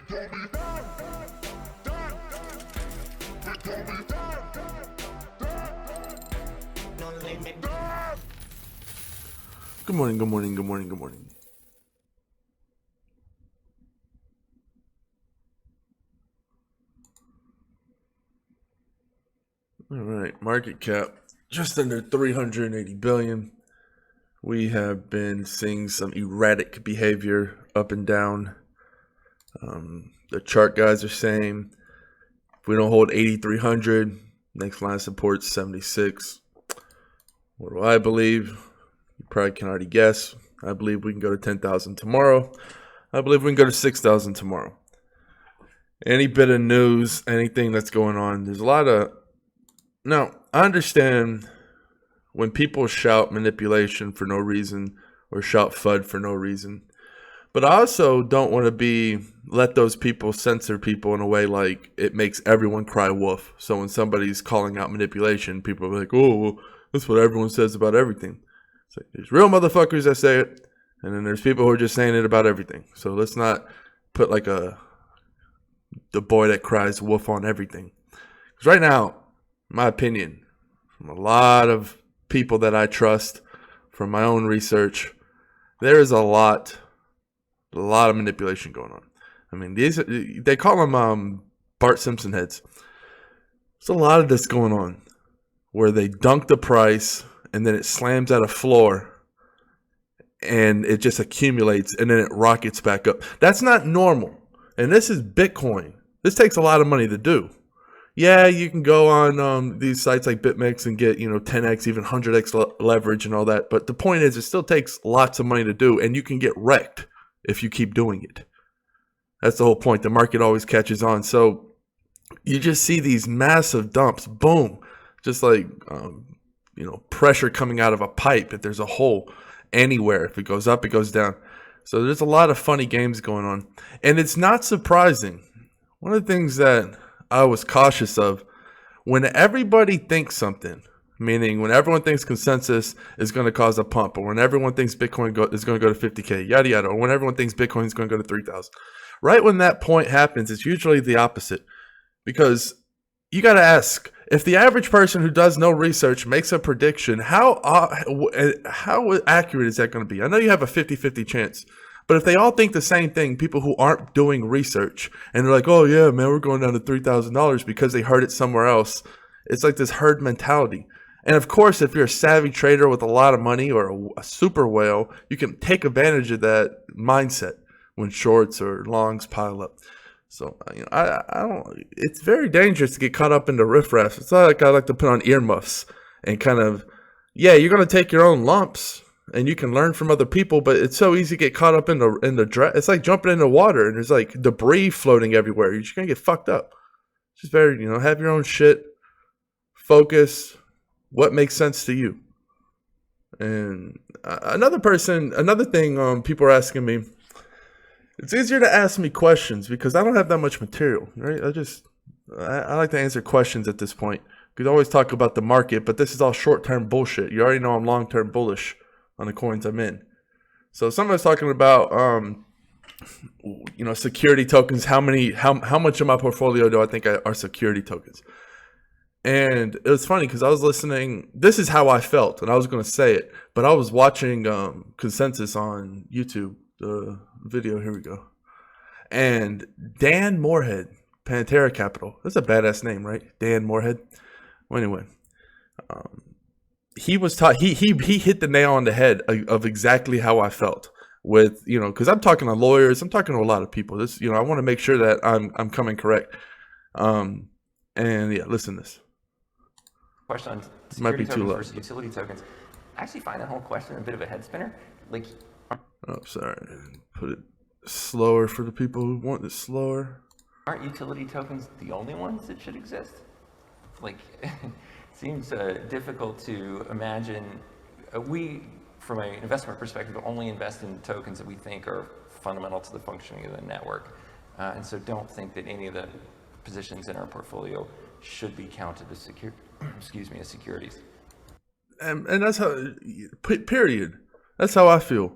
Good morning, good morning, good morning, good morning. All right, market cap just under 380 billion. We have been seeing some erratic behavior up and down. The chart guys are saying if we don't hold 8,300, next line of support 76. What do I believe? You probably can already guess. I believe we can go to 10,000 tomorrow. I believe we can go to 6,000 tomorrow. Any bit of news, anything that's going on, there's a lot of... Now, I understand when people shout manipulation for no reason or shout FUD for no reason. But I also don't want to let those people censor people in a way like it makes everyone cry wolf. So when somebody's calling out manipulation, people are like, oh, well, that's what everyone says about everything. So there's real motherfuckers that say it, and then there's people who are just saying it about everything. So let's not put like the boy that cries wolf on everything. Because right now, in my opinion, from a lot of people that I trust, from my own research, there is a lot of manipulation going on. I mean, they call them Bart Simpson heads. There's a lot of this going on where they dunk the price and then it slams at a floor and it just accumulates and then it rockets back up. That's not normal. And this is Bitcoin. This takes a lot of money to do. Yeah, you can go on these sites like BitMEX and get 10x, even 100x leverage and all that. But the point is, it still takes lots of money to do, and you can get wrecked if you keep doing it. That's the whole point. The market always catches on. So you just see these massive dumps, boom, just like pressure coming out of a pipe. If there's a hole anywhere, if it goes up, it goes down. So there's a lot of funny games going on, and it's not surprising. One of the things that I was cautious of, when everybody thinks something, meaning when everyone thinks consensus is going to cause a pump, or when everyone thinks Bitcoin is going to go to 50K, yada, yada, or when everyone thinks Bitcoin is going to go to 3,000. Right when that point happens, it's usually the opposite. Because you got to ask, if the average person who does no research makes a prediction, how accurate is that going to be? I know you have a 50-50 chance. But if they all think the same thing, people who aren't doing research, and they're like, oh yeah, man, we're going down to $3,000 because they heard it somewhere else. It's like this herd mentality. And of course, if you're a savvy trader with a lot of money or a super whale, you can take advantage of that mindset when shorts or longs pile up. So, I don't, it's very dangerous to get caught up in the riffraff. It's not like I like to put on earmuffs and kind of, yeah, you're going to take your own lumps. And you can learn from other people, but it's so easy to get caught up in the it's like jumping in the water and there's like debris floating everywhere. You're just gonna get fucked up. It's just very, have your own shit, focus, what makes sense to you. And another thing people are asking me, it's easier to ask me questions because I don't have that much material, right? I like to answer questions at this point. You could always talk about the market, but this is all short-term bullshit. You already know I'm long-term bullish on the coins I'm in. So someone's talking about security tokens. How much of my portfolio do I think are security tokens? And it was funny because I was listening. This is how I felt, and I was going to say it, but I was watching Consensus on YouTube, the video. Here we go. And Dan Moorhead, Pantera Capital. That's a badass name, right? Dan Moorhead. Well, anyway. He was taught. He hit the nail on the head of exactly how I felt with because I'm talking to lawyers, I'm talking to a lot of people. This I want to make sure that I'm coming correct. And yeah, listen to this. Question on security might be too low. Versus utility tokens. I actually find that whole question a bit of a head spinner. Like, oh, sorry, put it slower for the people who want it slower. Aren't utility tokens the only ones that should exist? Like. Seems difficult to imagine. We, from an investment perspective, only invest in tokens that we think are fundamental to the functioning of the network. And so don't think that any of the positions in our portfolio should be counted as as securities. And that's how, period. That's how I feel.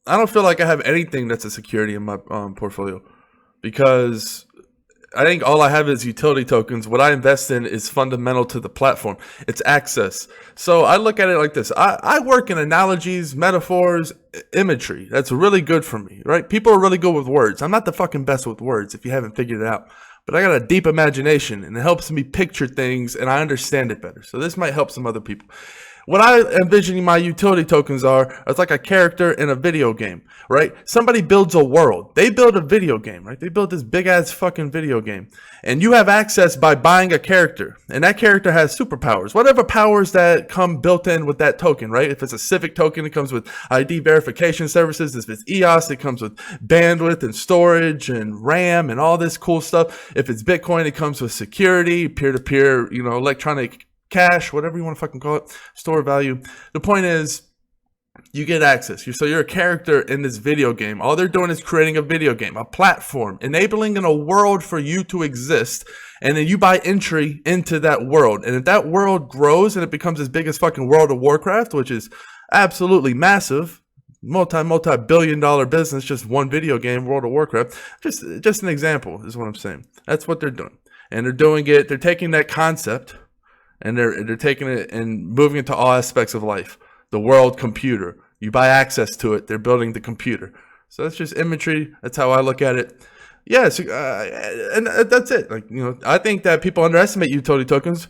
I don't feel like I have anything that's a security in my portfolio, because I think all I have is utility tokens. What I invest in is fundamental to the platform. It's access. So I look at it like this. I work in analogies, metaphors, imagery. That's really good for me, right? People are really good with words. I'm not the fucking best with words if you haven't figured it out. But I got a deep imagination, and it helps me picture things, and I understand it better. So this might help some other people. What I envision my utility tokens are, it's like a character in a video game, right? Somebody builds a world. They build a video game, right? They build this big ass fucking video game. And you have access by buying a character. And that character has superpowers. Whatever powers that come built in with that token, right? If it's a civic token, it comes with ID verification services. If it's EOS, it comes with bandwidth and storage and RAM and all this cool stuff. If it's Bitcoin, it comes with security, peer-to-peer, electronic cash, whatever you want to fucking call it, store value. The point is, you get access. So you're a character in this video game. All they're doing is creating a video game, a platform, enabling in a world for you to exist. And then you buy entry into that world. And if that world grows and it becomes as big as fucking World of Warcraft, which is absolutely massive, multi-billion dollar business, just one video game, World of Warcraft, just an example is what I'm saying. That's what they're doing. And they're taking that concept, and they're taking it and moving it to all aspects of life. The world computer. You buy access to it. They're building the computer. So that's just imagery. That's how I look at it. Yes, and that's it. I think that people underestimate utility tokens.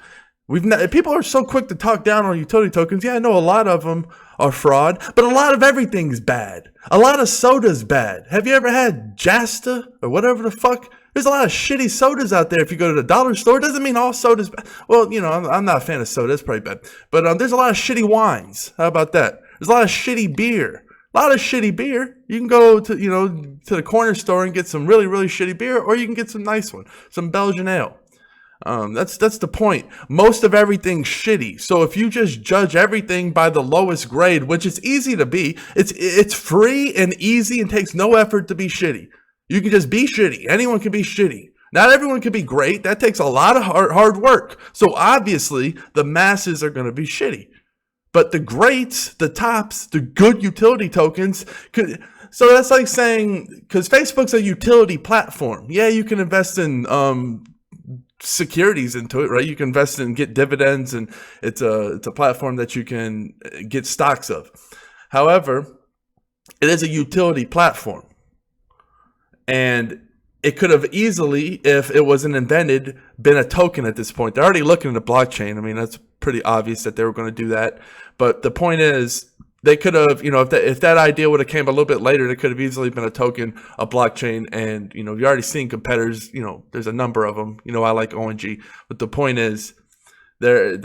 People are so quick to talk down on utility tokens. Yeah, I know a lot of them are fraud, but a lot of everything's bad. A lot of soda's bad. Have you ever had Jasta or whatever the fuck? There's a lot of shitty sodas out there. If you go to the dollar store, it doesn't mean all soda's bad. Well, I'm not a fan of soda. It's probably bad. But there's a lot of shitty wines. How about that? There's a lot of shitty beer. A lot of shitty beer. You can go to, to the corner store and get some really, really shitty beer, or you can get some nice one, some Belgian ale. That's the point. Most of everything's shitty. So if you just judge everything by the lowest grade, which is easy to be, it's free and easy and takes no effort to be shitty. You can just be shitty. Anyone can be shitty. Not everyone can be great. That takes a lot of hard work. So obviously, the masses are going to be shitty. But the greats, the tops, the good utility tokens so that's like saying, because Facebook's a utility platform. Yeah, you can invest in securities into it, right? You can invest and get dividends, and it's a platform that you can get stocks of. However, it is a utility platform. And it could have easily, if it wasn't invented, been a token at this point. They're already looking at the blockchain. I mean, that's pretty obvious that they were going to do that. But the point is, they could have, if that idea would have came a little bit later, it could have easily been a token, a blockchain. And, you've already seen competitors, there's a number of them. I like ong. But the point is, they're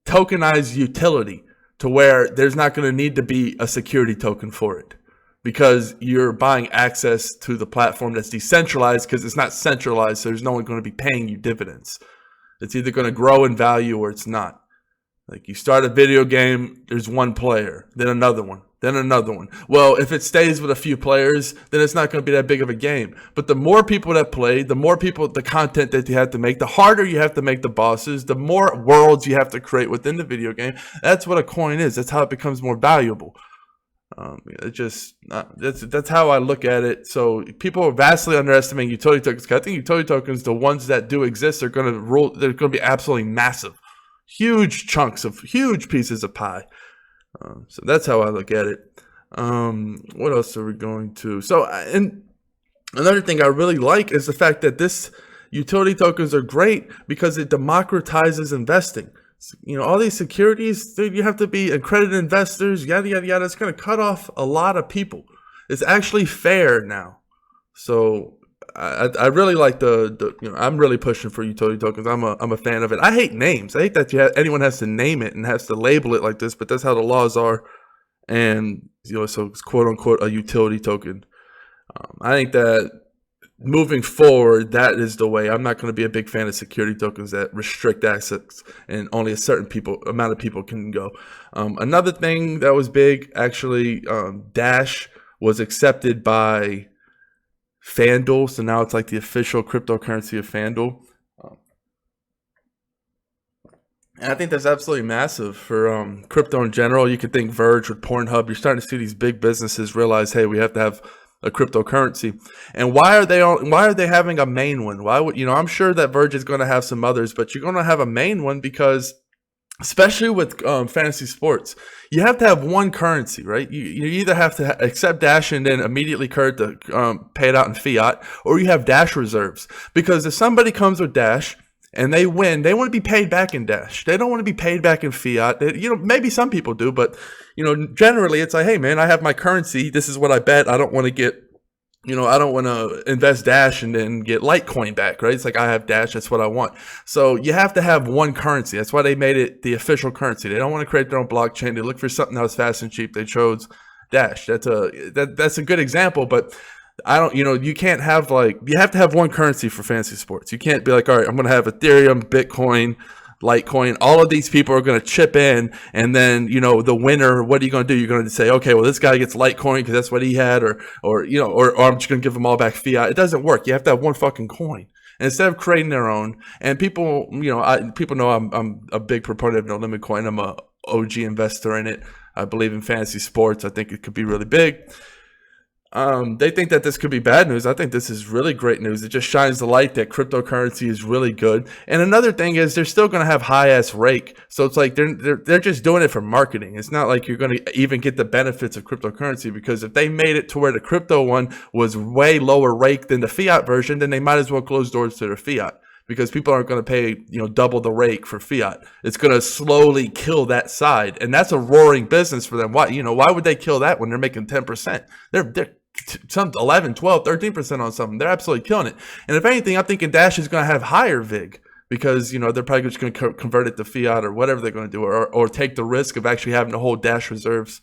tokenized utility to where there's not going to need to be a security token for it, because you're buying access to the platform that's decentralized, because it's not centralized, so there's no one going to be paying you dividends. It's either going to grow in value or it's not. Like, you start a video game, there's one player, then another one, then another one. Well, if it stays with a few players, then it's not going to be that big of a game. But the more people that play, the more people, the content that you have to make, the harder you have to make the bosses, the more worlds you have to create within the video game. That's what a coin is. That's how it becomes more valuable. That's how I look at it. So people are vastly underestimating utility tokens. I think utility tokens, the ones that do exist, are going to rule. They're going to be absolutely massive, huge chunks of huge pieces of pie. So that's how I look at it. What else are we going to? So, and another thing I really like is the fact that this utility tokens are great because it democratizes investing. All these securities, you have to be accredited investors, yada, yada, yada. It's going to cut off a lot of people. It's actually fair now. So I really like I'm really pushing for utility tokens. I'm a fan of it. I hate names. I hate that anyone has to name it and has to label it like this, but that's how the laws are. And, so it's quote unquote a utility token. I think that moving forward, that is the way. I'm not going to be a big fan of security tokens that restrict access and only a certain amount of people can go. Another thing that was big, actually, Dash was accepted by FanDuel, so now it's like the official cryptocurrency of FanDuel. And I think that's absolutely massive for crypto in general. You could think Verge with Pornhub. You're starting to see these big businesses realize, hey, we have to have a cryptocurrency. And why are they on? Why are they having a main one? Why would I'm sure that Verge is going to have some others, but you're going to have a main one because, especially with fantasy sports, you have to have one currency, right? You either have to accept Dash and then immediately convert to pay it out in fiat, or you have Dash reserves. Because if somebody comes with Dash and they win, they want to be paid back in Dash. They don't want to be paid back in fiat. Maybe some people do, but generally it's like, hey man, I have my currency. This is what I bet. I don't want to get I don't want to invest Dash and then get Litecoin back, right? It's like I have Dash, that's what I want. So you have to have one currency. That's why they made it the official currency. They don't want to create their own blockchain. They look for something that was fast and cheap. They chose Dash. That's a good example, but I don't, you can't have you have to have one currency for fantasy sports. You can't be like, all right, I'm going to have Ethereum, Bitcoin, Litecoin, all of these people are going to chip in, and then the winner, what are you going to do? You're going to say, okay, well this guy gets Litecoin because that's what he had, or I'm just going to give them all back fiat. It doesn't work. You have to have one fucking coin. And instead of creating their own, and people, people know I'm a big proponent of no limit coin. I'm a OG investor in it. I believe in fantasy sports. I think it could be really big. They think that this could be bad news. I think this is really great news. It just shines the light that cryptocurrency is really good. And another thing is they're still going to have high ass rake. So it's like they're just doing it for marketing. It's not like you're going to even get the benefits of cryptocurrency, because if they made it to where the crypto one was way lower rake than the fiat version, then they might as well close doors to their fiat, because people aren't going to pay, double the rake for fiat. It's going to slowly kill that side. And that's a roaring business for them. Why would they kill that when they're making 10%? They're some 11, 12, 13% on something. They're absolutely killing it. And if anything, I'm thinking Dash is going to have higher VIG, because, they're probably just going to convert it to fiat or whatever they're going to do, or take the risk of actually having to hold Dash reserves.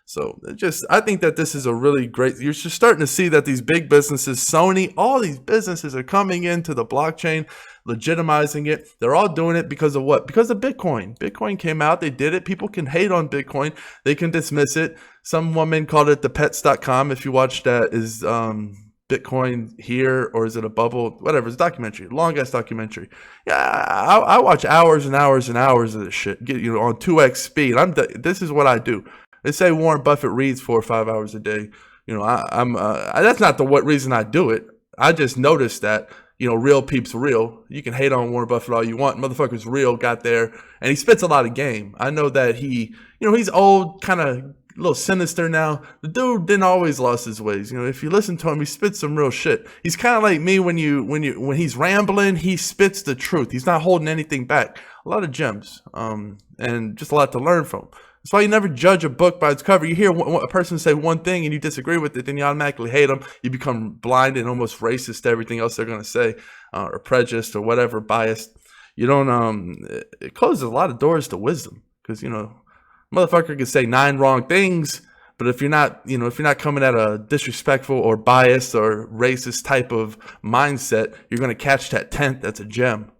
So I think that this is a really great, you're just starting to see that these big businesses, Sony, all these businesses are coming into the blockchain, legitimizing it. They're all doing it because of what? Because of Bitcoin. Bitcoin came out, they did it. People can hate on Bitcoin. They can dismiss it. Some woman called it the pets.com. If you watch that, is Bitcoin here, or is it a bubble? Whatever, it's a documentary, long ass documentary. Yeah, I watch hours and hours and hours of this shit. Get on 2x speed. This is what I do. They say Warren Buffett reads 4 or 5 hours a day. That's not the reason I do it. I just noticed that, real peeps real. You can hate on Warren Buffett all you want. Motherfucker's real, got there, and he spits a lot of game. I know that he's old, kind of a little sinister now. The dude didn't always lost his ways. If you listen to him, he spits some real shit. He's kind of like me when he's rambling, he spits the truth. He's not holding anything back. A lot of gems, and just a lot to learn from. That's why you never judge a book by its cover. You hear a person say one thing and you disagree with it, then you automatically hate them. You become blind and almost racist to everything else they're going to say, or prejudiced or whatever, biased. You don't. It closes a lot of doors to wisdom, because motherfucker can say 9 wrong things, but if you're not coming at a disrespectful or biased or racist type of mindset, you're going to catch that 10th. That's a gem.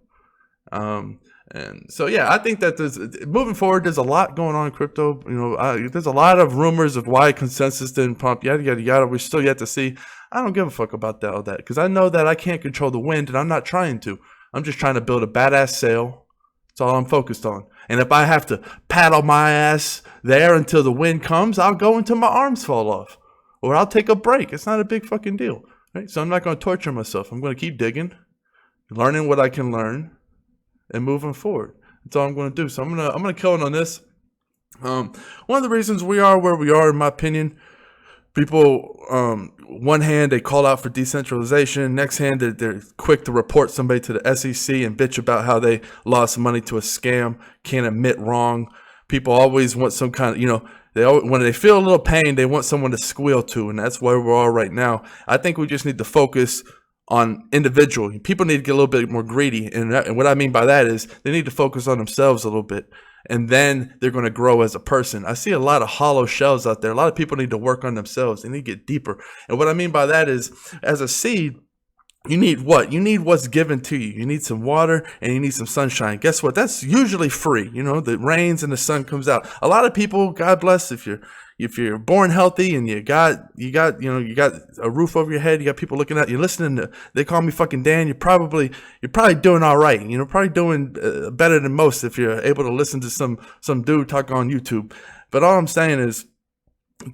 And so, yeah, I think that moving forward, there's a lot going on in crypto. There's a lot of rumors of why consensus didn't pump, yada, yada, yada. We're still yet to see. I don't give a fuck about all that, because I know that I can't control the wind, and I'm not trying to. I'm just trying to build a badass sail. That's all I'm focused on. And if I have to paddle my ass there until the wind comes, I'll go until my arms fall off, or I'll take a break. It's not a big fucking deal, right? So I'm not going to torture myself. I'm going to keep digging, learning what I can learn, and moving forward. That's all I'm going to do. So I'm gonna kill it on this. One of the reasons we are where we are, in my opinion, people, one hand they call out for decentralization, next hand they're quick to report somebody to the SEC and bitch about how they lost money to a scam, can't admit wrong. People always want some kind of, when they feel a little pain, they want someone to squeal to, and that's where we're all right now. I think we just need to focus on individual. People need to get a little bit more greedy, and what I mean by that is they need to focus on themselves a little bit, and then they're going to grow as a person. I see a lot of hollow shells out there. A lot of people need to work on themselves. They need to get deeper, and what I mean by that is, as a seed, you need what? You need what's given to you. You need some water and you need some sunshine. Guess what? That's usually free. The rains and the sun comes out. A lot of people, God bless, if you're if you're born healthy and you got a roof over your head, you got people looking at you, listening to, they call me fucking Dan, you're probably doing all right. Probably doing better than most if you're able to listen to some dude talk on YouTube. But all I'm saying is,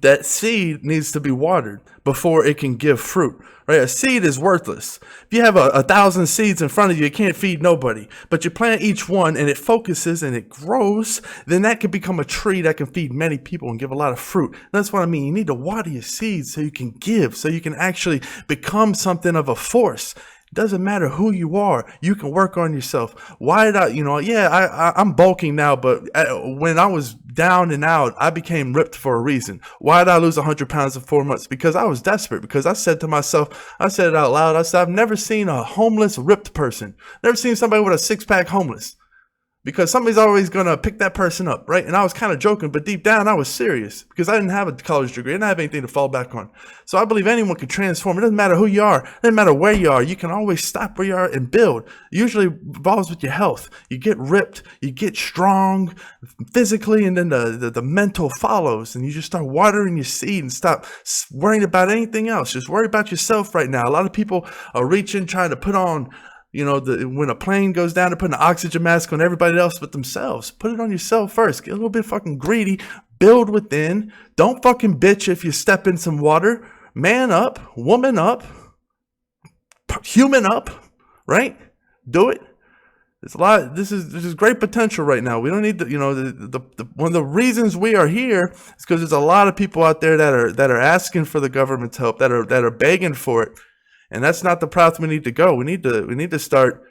that seed needs to be watered before it can give fruit, right? A seed is worthless. If you have 1,000 seeds in front of you, you can't feed nobody. But you plant each one and it focuses and it grows, then that can become a tree that can feed many people and give a lot of fruit. That's what I mean. You need to water your seeds so you can give, so you can actually become something of a force. Doesn't matter who you are, you can work on yourself. Why did I'm bulking now, but when I was down and out, I became ripped for a reason. Why did I lose 100 pounds in 4 months? Because I was desperate. Because I said to myself, I said it out loud, I said, I've never seen a homeless ripped person. Never seen somebody with a six-pack homeless. Because somebody's always going to pick that person up, right? And I was kind of joking, but deep down I was serious because I didn't have a college degree. I didn't have anything to fall back on. So I believe anyone can transform. It doesn't matter who you are. It doesn't matter where you are. You can always stop where you are and build. Usually involves with your health. You get ripped, you get strong physically, and then the mental follows. And you just start watering your seed and stop worrying about anything else. Just worry about yourself right now. A lot of people are reaching, trying to put on, when a plane goes down, they're putting an oxygen mask on everybody else but themselves. Put it on yourself first. Get a little bit fucking greedy. Build within. Don't fucking bitch if you step in some water. Man up. Woman up. Human up. Right? Do it. There's a lot. This is great potential right now. We don't need one of the reasons we are here is because there's a lot of people out there that are asking for the government's help, that are begging for it. And that's not the path we need to go. We need to start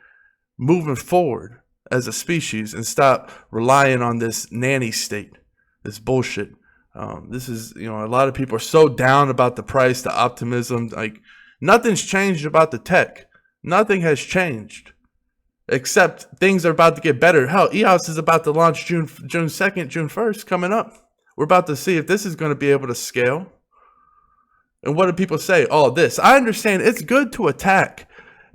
moving forward as a species and stop relying on this nanny state, this bullshit. This is, a lot of people are so down about the price, the optimism. Like, nothing's changed about the tech. Nothing has changed, except things are about to get better. Hell, EOS is about to launch June 2nd, June 1st coming up. We're about to see if this is going to be able to scale. And what do people say? Oh, this. I understand it's good to attack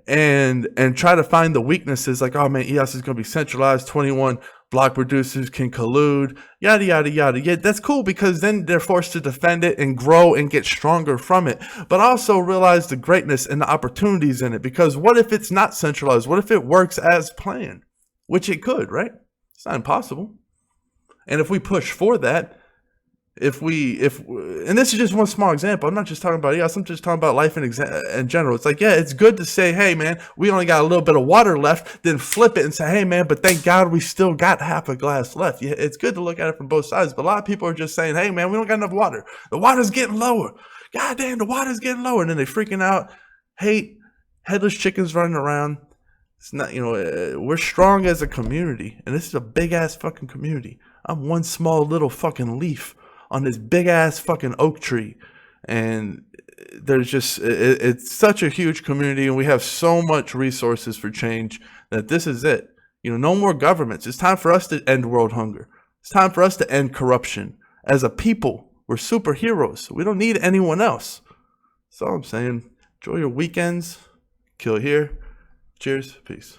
and try to find the weaknesses. Like, oh man, EOS is going to be centralized. 21 block producers can collude. Yada, yada, yada. Yeah, that's cool because then they're forced to defend it and grow and get stronger from it. But also realize the greatness and the opportunities in it. Because what if it's not centralized? What if it works as planned? Which it could, right? It's not impossible. And if we push for that, and this is just one small example. I'm not just talking about EOS. I'm just talking about life in general. It's like, yeah, it's good to say, hey, man, we only got a little bit of water left. Then flip it and say, hey, man, but thank God we still got half a glass left. Yeah, it's good to look at it from both sides. But a lot of people are just saying, hey, man, we don't got enough water. The water's getting lower. God damn, the water's getting lower. And then they freaking out. Hate, headless chickens running around. It's not, we're strong as a community. And this is a big ass fucking community. I'm one small little fucking leaf on this big ass fucking oak tree. And there's just, it's such a huge community and we have so much resources for change that this is it. No more governments. It's time for us to end world hunger. It's time for us to end corruption. As a people, we're superheroes. We don't need anyone else. That's all I'm saying. Enjoy your weekends. Kill here. Cheers. Peace.